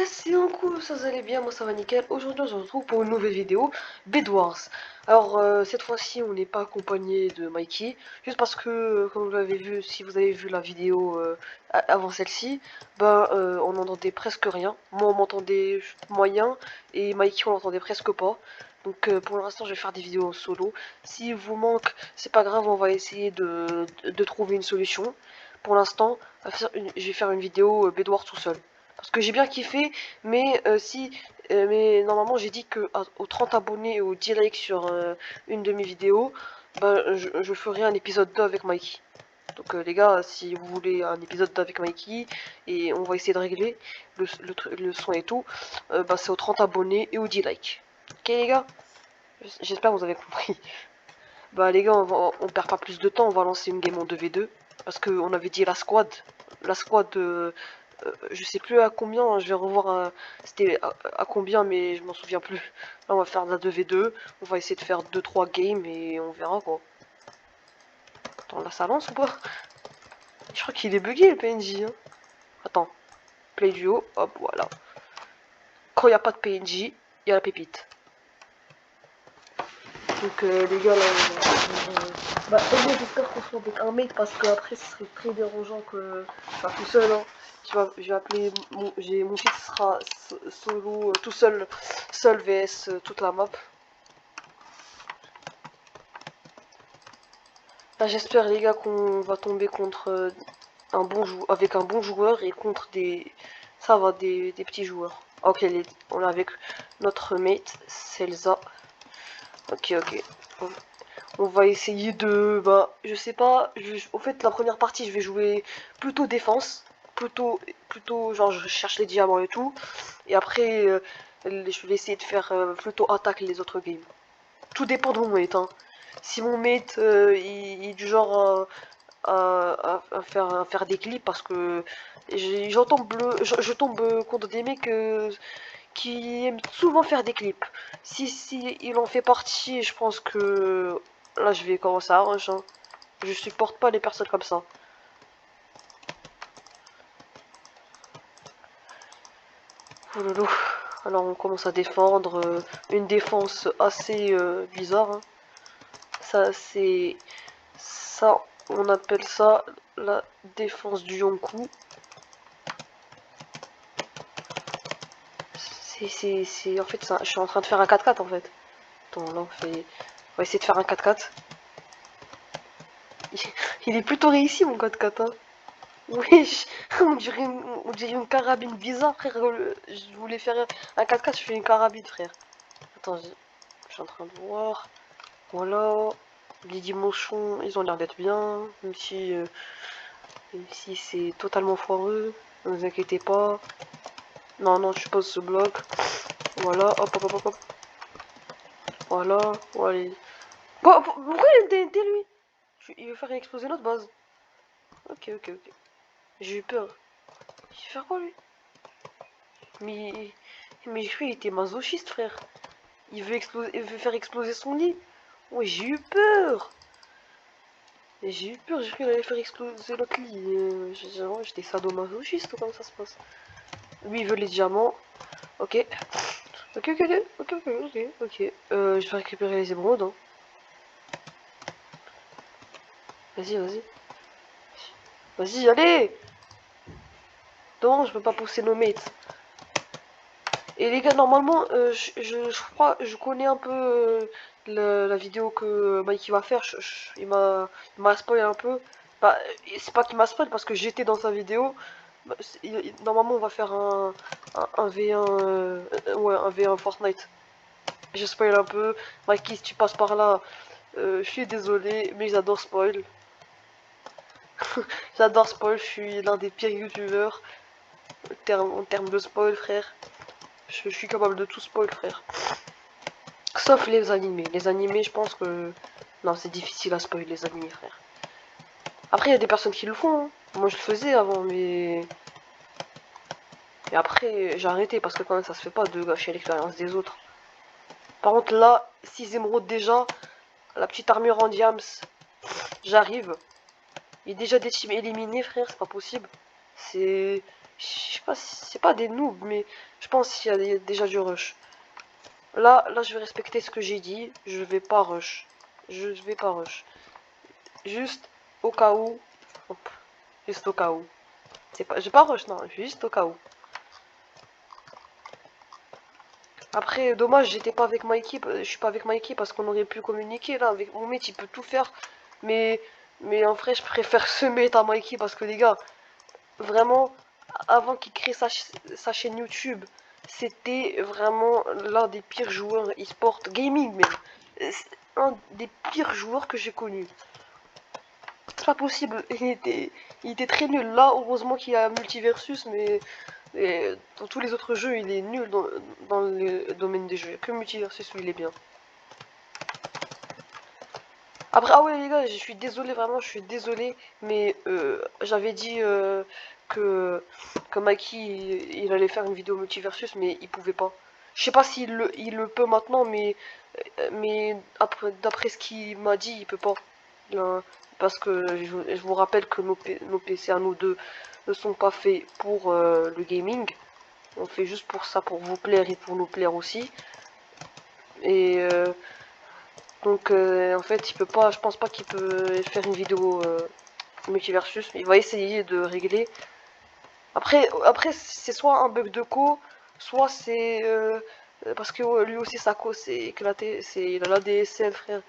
Yes, et un coup, ça vous allez bien, moi ça va nickel. Aujourd'hui on se retrouve pour une nouvelle vidéo, Bed Wars. Alors cette fois-ci on n'est pas accompagné de Mikey, juste parce que comme vous l'avez vu, si vous avez vu la vidéo avant celle-ci, on n'entendait presque rien. Moi on m'entendait moyen et Mikey on l'entendait presque pas. Donc pour l'instant je vais faire des vidéos en solo. S'il vous manque, c'est pas grave, on va essayer de trouver une solution. Pour l'instant, je vais faire une vidéo Bed Wars tout seul. Parce que j'ai bien kiffé, mais mais normalement j'ai dit que aux 30 abonnés et aux 10 likes sur une de mes vidéos, je ferai un épisode 2 avec Mikey. Donc les gars, si vous voulez un épisode 2 avec Mikey, et on va essayer de régler le son et tout, c'est aux 30 abonnés et aux 10 likes. Ok les gars? J'espère que vous avez compris. Bah les gars, on perd pas plus de temps, on va lancer une game en 2v2. Parce qu'on avait dit la squad. La squad, je sais plus à combien, hein, je vais revoir c'était à combien, mais je m'en souviens plus. Là on va faire de la 2v2, on va essayer de faire 2-3 games et on verra quoi. Attends, là ça lance ou pas? Je crois qu'il est bugué le PNJ. Hein. Attends, play duo, hop voilà. Quand il n'y a pas de PNJ, il y a la pépite. Donc les gars là, j'espère qu'on soit avec un mate parce que après ce serait très dérangeant que je sois tout seul. Hein. Je vais appeler mon fils sera solo tout seul, seul vs toute la map. Là j'espère les gars qu'on va tomber contre avec un bon joueur et contre des petits joueurs. Ok, on est avec notre mate Selza. Ok. On va essayer de... je sais pas. En fait, la première partie, je vais jouer plutôt défense. Plutôt genre, je cherche les diamants et tout. Et après, je vais essayer de faire plutôt attaque les autres games. Tout dépend de mon mate. Hein. Si mon mate, il est du genre à faire des clips parce que je tombe contre des mecs qui aiment souvent faire des clips. Si il en fait partie, je pense que là je vais commencer à rush. Hein. Je supporte pas les personnes comme ça. Oh lolo. Alors on commence à défendre une défense assez bizarre. Hein. Ça c'est ça on appelle ça la défense du Yonkou. C'est en fait ça, je suis en train de faire un 4-4 en fait. Attends, là on va essayer de faire un 4-4. Il est plutôt réussi mon 4-4 hein. Wesh, on dirait une carabine bizarre frère. Je voulais faire un 4-4, je fais une carabine frère. Attends, je suis en train de voir. Voilà. Les dimensions, ils ont l'air d'être bien. Même si c'est totalement foireux. Ne vous inquiétez pas. Non, je pose ce bloc. Voilà, hop. Voilà, voilà. Pourquoi il est TNT lui? Il veut faire exploser notre base. Ok. J'ai eu peur. Il veut faire quoi lui? Mais, mais lui il était masochiste frère. Il veut faire exploser son lit. Ouais, j'ai eu peur. J'ai eu peur, j'ai cru qu'il allait faire exploser l'autre lit. J'étais sadomasochiste ou comment ça se passe? Lui il veut les diamants. Ok. Ok. Je vais récupérer les émeraudes. Hein. Vas-y. Vas-y, allez! Non, je peux pas pousser nos mates. Et les gars, normalement, je crois, je connais un peu la vidéo que Mikey va faire. Il m'a spoil un peu. Bah, c'est pas qu'il m'a spoil parce que j'étais dans sa vidéo. Normalement, on va faire un V1, ouais, un V1 Fortnite. Je spoil un peu. Mikey, si tu passes par là, je suis désolé, mais j'adore spoil. J'adore spoil, je suis l'un des pires youtubeurs en termes de spoil, frère. Je suis capable de tout spoil, frère. Sauf les animés. Les animés, je pense que... Non, c'est difficile à spoiler les animés, frère. Après, il y a des personnes qui le font. Hein. Moi, je le faisais avant, mais... Et après, j'ai arrêté parce que quand même, ça se fait pas de gâcher l'expérience des autres. Par contre, là, 6 émeraudes déjà. La petite armure en diams. J'arrive. Il y a déjà des teams éliminés, frère. C'est pas possible. C'est... Je sais pas si c'est pas des noobs, mais je pense qu'il y a déjà du rush. Là, je vais respecter ce que j'ai dit. Je vais pas rush. Je vais pas rush. Juste au cas où. Hop. Juste au cas où. C'est pas, j'ai pas rush, non. Juste au cas où. Après, dommage, j'étais pas avec Mikey. Je suis pas avec Mikey parce qu'on aurait pu communiquer là. Avec mon mate, il peut tout faire. Mais, mais en vrai, je préfère ce mate à Mikey parce que les gars, vraiment, avant qu'il crée sa chaîne YouTube, c'était vraiment l'un des pires joueurs e-sport gaming même. C'est un des pires joueurs que j'ai connu. C'est pas possible, il était très nul. Là, heureusement qu'il y a Multiversus, mais dans tous les autres jeux, il est nul dans le domaine des jeux. Il n'y a que Multiversus où il est bien. Après, ah ouais les gars, je suis désolé, vraiment, je suis désolé, mais j'avais dit que Mikey, il allait faire une vidéo Multiversus, mais il pouvait pas. Je sais pas s'il il le peut maintenant, mais d'après ce qu'il m'a dit, il peut pas. Parce que je vous rappelle que nos PC à nous deux ne sont pas faits pour le gaming. On fait juste pour ça, pour vous plaire et pour nous plaire aussi. Et donc en fait, il peut pas, je pense pas qu'il peut faire une vidéo multiversus. Il va essayer de régler. Après c'est soit un bug de co, soit c'est parce que lui aussi sa co c'est éclaté. Il a la DSL frère.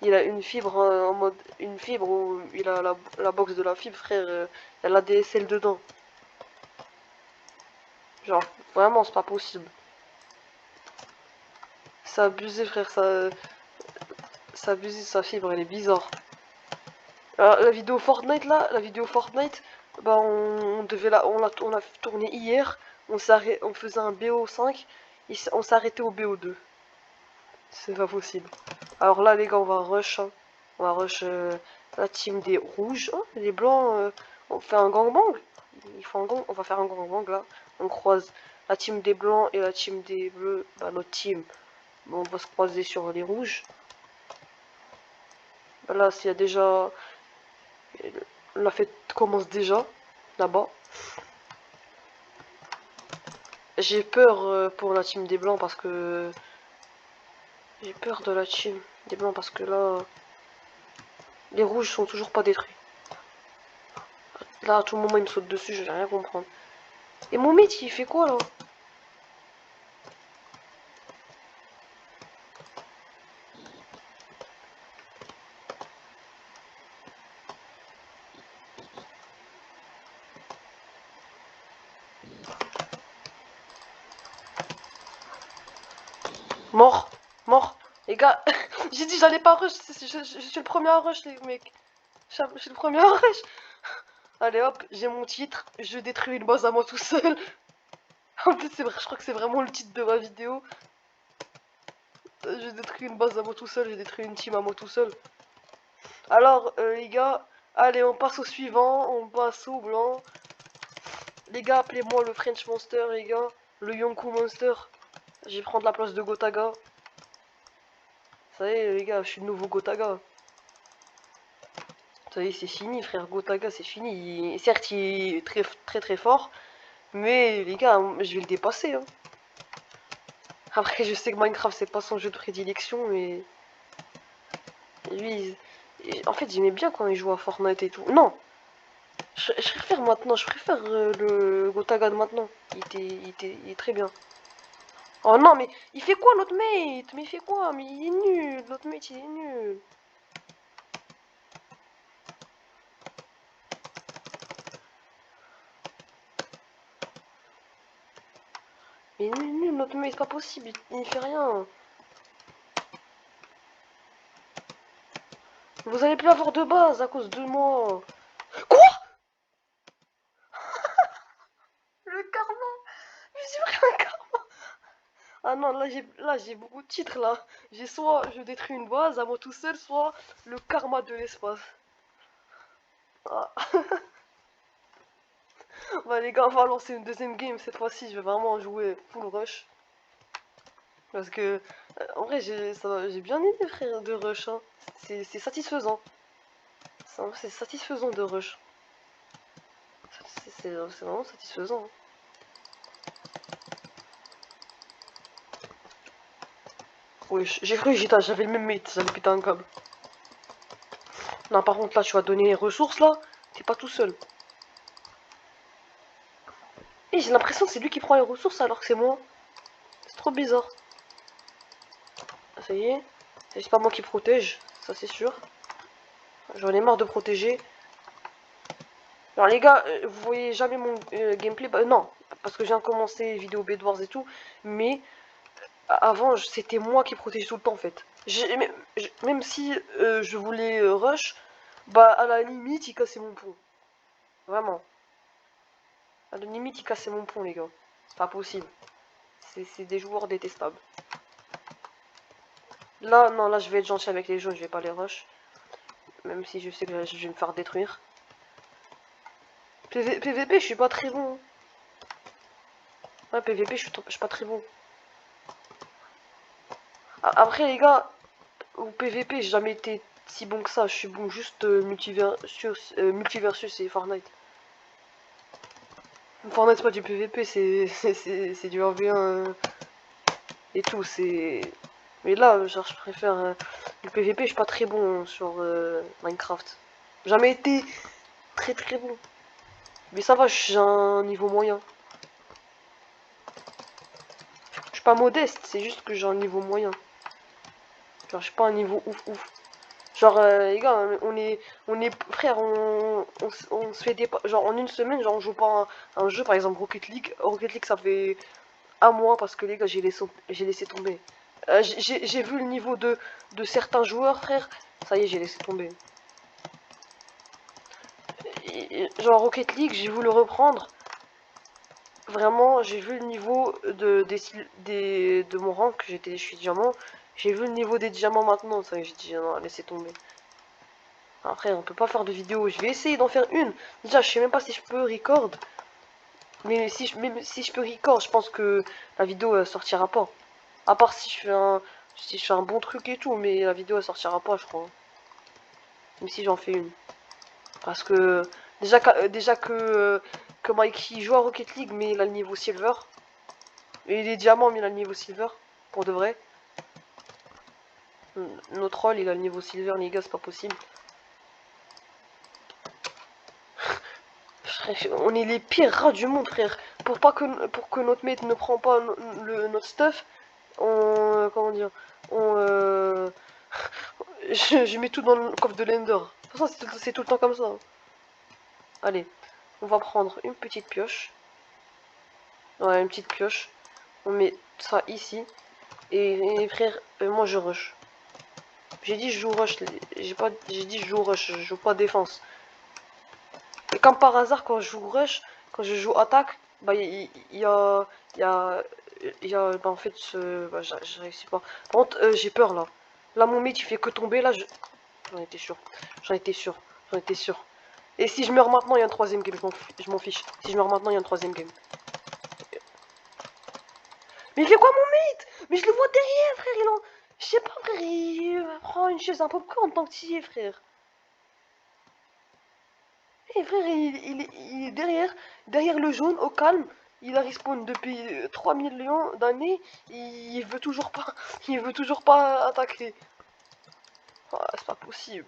Il a une fibre en mode une fibre où il a la box de la fibre frère. Il a la DSL dedans. Genre vraiment c'est pas possible. C'est abusé frère, c'est abusé sa fibre, elle est bizarre. Alors, la vidéo Fortnite là, la vidéo Fortnite, bah on devait on a tourné hier, on faisait un BO5, on s'est arrêté au BO2. C'est pas possible. Alors là les gars on va rush, hein. On va rush la team des rouges. Oh, les blancs, on fait un gangbang. On va faire un gangbang là. On croise la team des blancs et la team des bleus. Bah notre team. Bon, on va se croiser sur les rouges. Bah, là s'il y a déjà. La fête commence déjà là-bas. J'ai peur pour la team des blancs parce que j'ai peur de la team des blancs parce que là les rouges sont toujours pas détruits. Là à tout moment il me saute dessus, je vais rien comprendre. Et mon mate il fait quoi là? Mort, mort. Les gars, j'ai dit j'allais pas rush, je suis le premier à rush les mecs. Je suis le premier à rush. Allez hop, j'ai mon titre, je détruis une base à moi tout seul. En plus c'est vrai, je crois que c'est vraiment le titre de ma vidéo. Je détruis une base à moi tout seul, j'ai détruit une team à moi tout seul. Alors les gars, allez on passe au suivant, on passe au blanc. Les gars, appelez-moi le French Monster les gars, le Yonkou Monster. Je vais prendre la place de Gotaga. Ça y est les gars, je suis le nouveau Gotaga. Ça y est, c'est fini, frère. Gotaga, c'est fini. Certes, il est très fort. Mais les gars, je vais le dépasser. Hein. Après, je sais que Minecraft, c'est pas son jeu de prédilection. Mais lui, en fait, j'aimais bien quand il jouait à Fortnite et tout. Non, je préfère maintenant. Je préfère le Gotaga de maintenant. Il est très bien. Oh non, mais il fait quoi l'autre mate? Mais il fait quoi? Mais il est nul. L'autre mate, il est nul. Mais nul, notre mec, c'est pas possible, il fait rien. Vous allez plus avoir de base à cause de moi. Quoi? Le karma. Mais j'ai pris un karma. Ah non, là j'ai beaucoup de titres là. J'ai soit je détruis une base à moi tout seul, soit le karma de l'espace. Ah. Bah les gars, on va lancer une deuxième game. Cette fois-ci, je vais vraiment jouer full rush. Parce que, en vrai, j'ai bien aimé, frère, de rush. Hein. C'est satisfaisant. C'est satisfaisant de rush. C'est vraiment satisfaisant. Oui, j'ai cru que j'avais le même mate, j'avais pété un câble. Non, par contre, là, tu vas donner les ressources, là. T'es pas tout seul. Et j'ai l'impression que c'est lui qui prend les ressources alors que c'est moi. C'est trop bizarre. Ça y est. C'est pas moi qui protège, ça c'est sûr. J'en ai marre de protéger. Alors les gars, vous voyez jamais mon gameplay, bah, non, parce que j'ai commencé vidéo Bedwars et tout, mais avant c'était moi qui protégeais tout le temps en fait. Même si je voulais rush, bah à la limite il cassait mon pont. Vraiment. À la limite il cassait mon pont les gars. C'est pas possible. C'est des joueurs détestables. Là, non, là je vais être gentil avec les jaunes, je vais pas les rush. Même si je sais que je vais me faire détruire. PVP, je suis pas très bon. Ouais, PVP, je suis pas très bon. Après, les gars, au PVP, j'ai jamais été si bon que ça. Je suis bon juste multiversus et Fortnite. Fortnite, c'est pas du PVP, c'est du 1v1 et tout. Mais là, genre, je préfère le PVP. Je suis pas très bon sur Minecraft. Jamais été très très bon. Mais ça va, j'ai un niveau moyen. Je suis pas modeste, c'est juste que j'ai un niveau moyen. Genre, je suis pas un niveau ouf ouf. Genre, les gars, frère, on se fait des. Genre, en une semaine, genre, on joue pas un jeu, par exemple Rocket League. Rocket League, ça fait un mois parce que, les gars, j'ai laissé tomber. J'ai vu le niveau de certains joueurs, frère. Ça y est, j'ai laissé tomber. Genre, Rocket League, j'ai voulu reprendre. Vraiment, j'ai vu le niveau de mon rank, je suis diamant. J'ai vu le niveau des diamants maintenant, ça j'ai dit non, laissez tomber. Après, on peut pas faire de vidéo, je vais essayer d'en faire une. Déjà, je sais même pas si je peux record. Mais même si je peux record, je pense que la vidéo sortira pas. À part si je fais un bon truc et tout, mais la vidéo elle sortira pas, je crois. Même si j'en fais une. Parce que déjà que Mikey joue à Rocket League, mais il a le niveau silver. Et il est diamant, mais il a le niveau silver. Pour de vrai. Notre rôle, il a le niveau silver, les gars, c'est pas possible. On est les pires rats du monde, frère. Pour que notre mate ne prend pas notre stuff, comment dire, on, je mets tout dans le coffre de l'Ender. De toute façon, c'est tout le temps comme ça. Allez, on va prendre une petite pioche. Ouais, une petite pioche. On met ça ici. Et frère, moi je rush. J'ai dit je joue rush. J'ai dit je joue rush. Je joue pas défense. Et comme par hasard, quand je joue rush, quand je joue attaque, bah bah, en fait, bah, je réussis pas. Par contre, j'ai peur là. Là, mon mate, il fait que tomber. Là, j'en étais sûr. J'en étais sûr. J'en étais sûr. Et si je meurs maintenant, il y a un troisième game. Je m'en fiche. Si je meurs maintenant, il y a un troisième game. Mais il fait quoi, mon mate? Mais je le vois derrière, frère. Je sais pas, frère. Il prend une chaise un popcorn tant que tu y es, frère. Et frère, il est derrière le jaune, au calme. Il a respawn depuis 3 millions d'années. Il veut toujours pas, il veut toujours pas attaquer. Ah, c'est pas possible.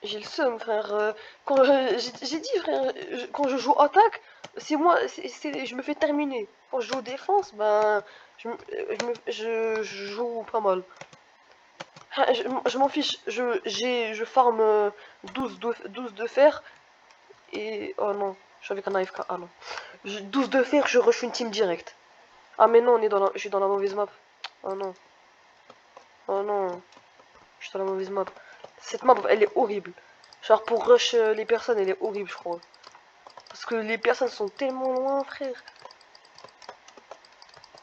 J'ai le seum, frère. Quand j'ai dit, frère, quand je joue attaque, c'est moi, je me fais terminer. Quand je joue défense, ben, je joue pas mal. Ah, je m'en fiche. Je farm 12 de fer. Et oh non, je suis avec un AFK. Ah non. 12 de fer, je rush une team direct. Ah mais non, je suis dans la mauvaise map. Oh non. Oh non. Je suis dans la mauvaise map. Cette map, elle est horrible. Genre pour rush les personnes, elle est horrible, je crois. Parce que les personnes sont tellement loin, frère.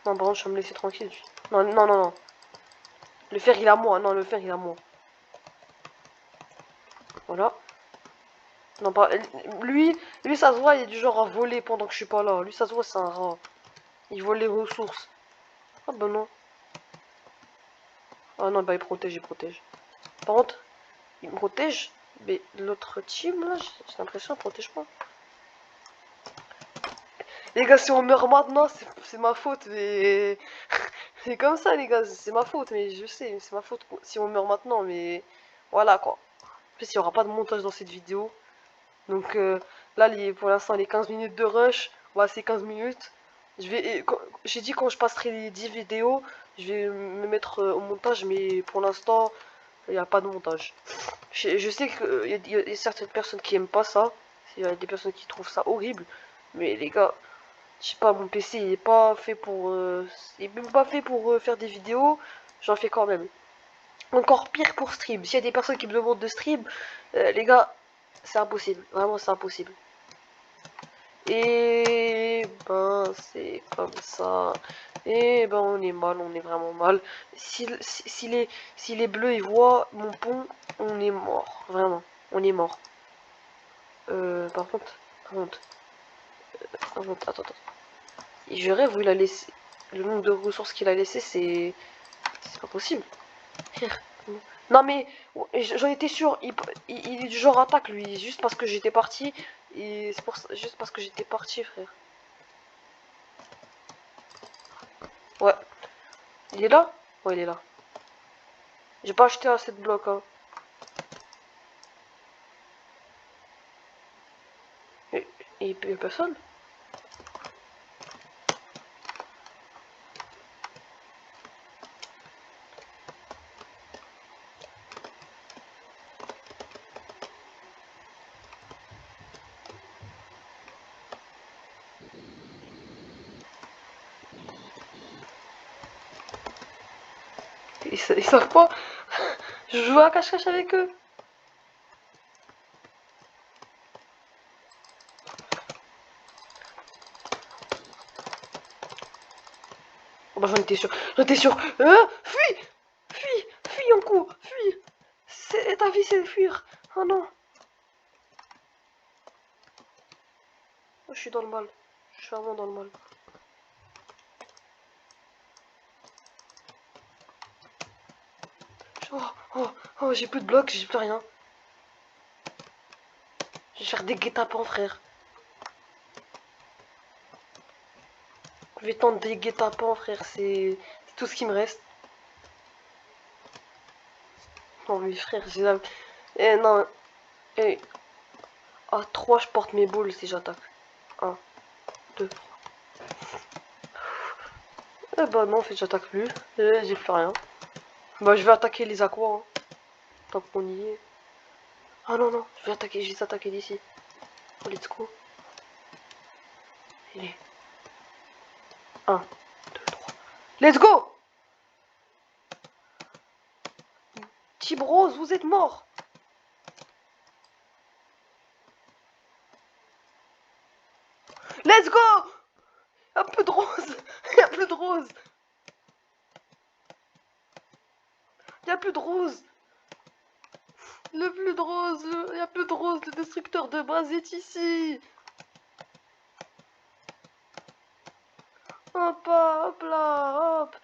Non, par contre, je vais me laisser tranquille. Non, non, non, non. Le fer, il est à moi. Non, le fer, il est à moi. Voilà. Non, pas... Lui, ça se voit, il est du genre à voler pendant que je suis pas là. Lui, ça se voit, c'est un rat. Il vole les ressources. Ah bah non. Ah non, bah il protège, il protège. Par contre, il me protège. Mais l'autre team, là, j'ai l'impression, protège pas. Les gars, si on meurt maintenant, c'est ma faute, mais... c'est comme ça, les gars, c'est ma faute, mais je sais, c'est ma faute si on meurt maintenant, mais... Voilà, quoi. En plus, il n'y aura pas de montage dans cette vidéo. Donc, là, pour l'instant, les 15 minutes de rush, voilà, c'est 15 minutes. J'ai dit quand je passerai les 10 vidéos, je vais me mettre au montage, mais pour l'instant, il n'y a pas de montage. Je sais qu'il y a certaines personnes qui aiment pas ça. Il y a des personnes qui trouvent ça horrible. Mais les gars, je sais pas, mon PC il est pas fait pour, il est même pas fait pour faire des vidéos. J'en fais quand même. Encore pire pour stream. S'il y a des personnes qui me demandent de stream, les gars, c'est impossible. Vraiment, c'est impossible. Et ben, c'est comme ça. Et ben, on est mal, on est vraiment mal. Si les bleus ils voient mon pont, on est mort. Vraiment, on est mort. Par contre, attends. Et je rêve où il a laissé. Le nombre de ressources qu'il a laissé, c'est pas possible. Non mais, j'en étais sûr, il est du genre attaque lui, juste parce que j'étais parti. Et c'est pour ça, juste parce que j'étais parti, frère. Ouais, il est là? Ouais, il est là. J'ai pas acheté assez de blocs, hein. Et il y a personne? Ils savent pas. Je joue à cache-cache avec eux. Oh bah j'en étais sûr. J'en étais sûr. Fuis! Fuis en coup! Fuis! Ta vie c'est de fuir. Oh non. Oh, je suis dans le mal. Je suis vraiment dans le mal. Oh, j'ai plus de blocs, j'ai plus rien. Je vais faire des guet-apens, frère. Je vais tenter des guet-apens, frère. C'est tout ce qui me reste. Non, mais frère, j'ai la... Eh non. Eh. À 3, je porte mes boules si j'attaque. 1, 2, 3. Eh bah non, en fait, j'attaque plus. J'ai plus rien. Bah, je vais attaquer les aquas, hein, tant qu'on y est. Ah non, non, je vais les attaquer d'ici. Oh, let's go. Il est. 1, 2, 3. Let's go! Team Rose, vous êtes mort! Let's go! Un peu de rose! Y'a plus de rose! Y'a plus de rose! Le plus de rose! Y'a plus de rose! Le destructeur de base est ici! Hop, hop là, hop!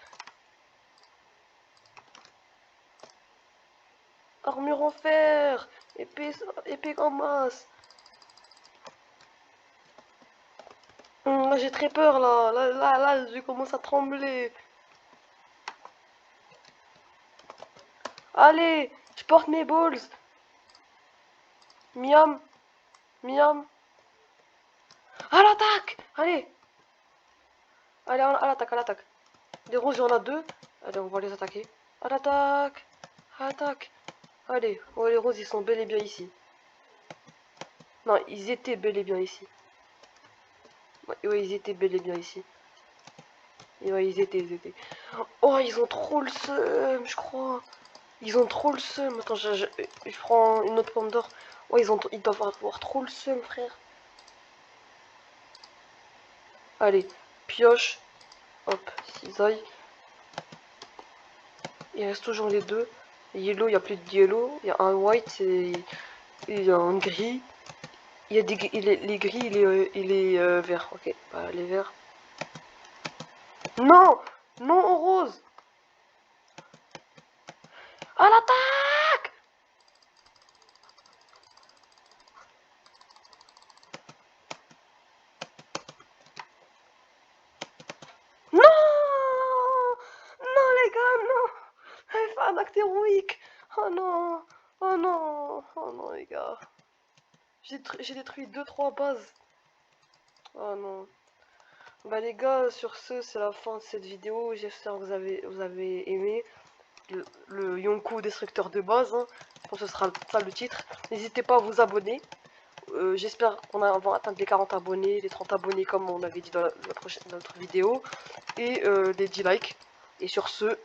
Armure en fer! Épée en masse! Là j'ai très peur là, je commence à trembler. Allez, je porte mes balls. Miam, miam. À l'attaque! Allez, à l'attaque, à l'attaque. Des roses, il y en a deux. Allez, on va les attaquer. À l'attaque, à l'attaque. Allez, oh, les roses, ils sont bel et bien ici. Non, ils étaient bel et bien ici. Ouais, ils étaient bel et bien ici. Et ouais, ils étaient. Oh, ils ont trop le seum, je crois. Ils ont trop le seum. Attends, je prends une autre pomme d'or. Oh, ils doivent avoir trop le seum, frère. Allez, pioche. Hop, cisaille. Il reste toujours les deux. Yellow, il n'y a plus de yellow. Il y a un white et il y a un gris. Il y a les gris et les verts. Ok, bah, les verts. Non! Non, en rose! À l'attaque! Oh non. Oh non. Oh non, les gars. J'ai détruit deux trois bases. Oh non. Bah les gars, sur ce, c'est la fin de cette vidéo. J'espère que vous avez aimé le Yonkou destructeur de base. Hein. Je pense que ce sera ça le titre. N'hésitez pas à vous abonner. J'espère qu'on va atteindre les 40 abonnés, les 30 abonnés comme on avait dit dans dans notre vidéo. Et les 10 likes. Et sur ce,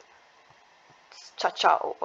ciao ciao.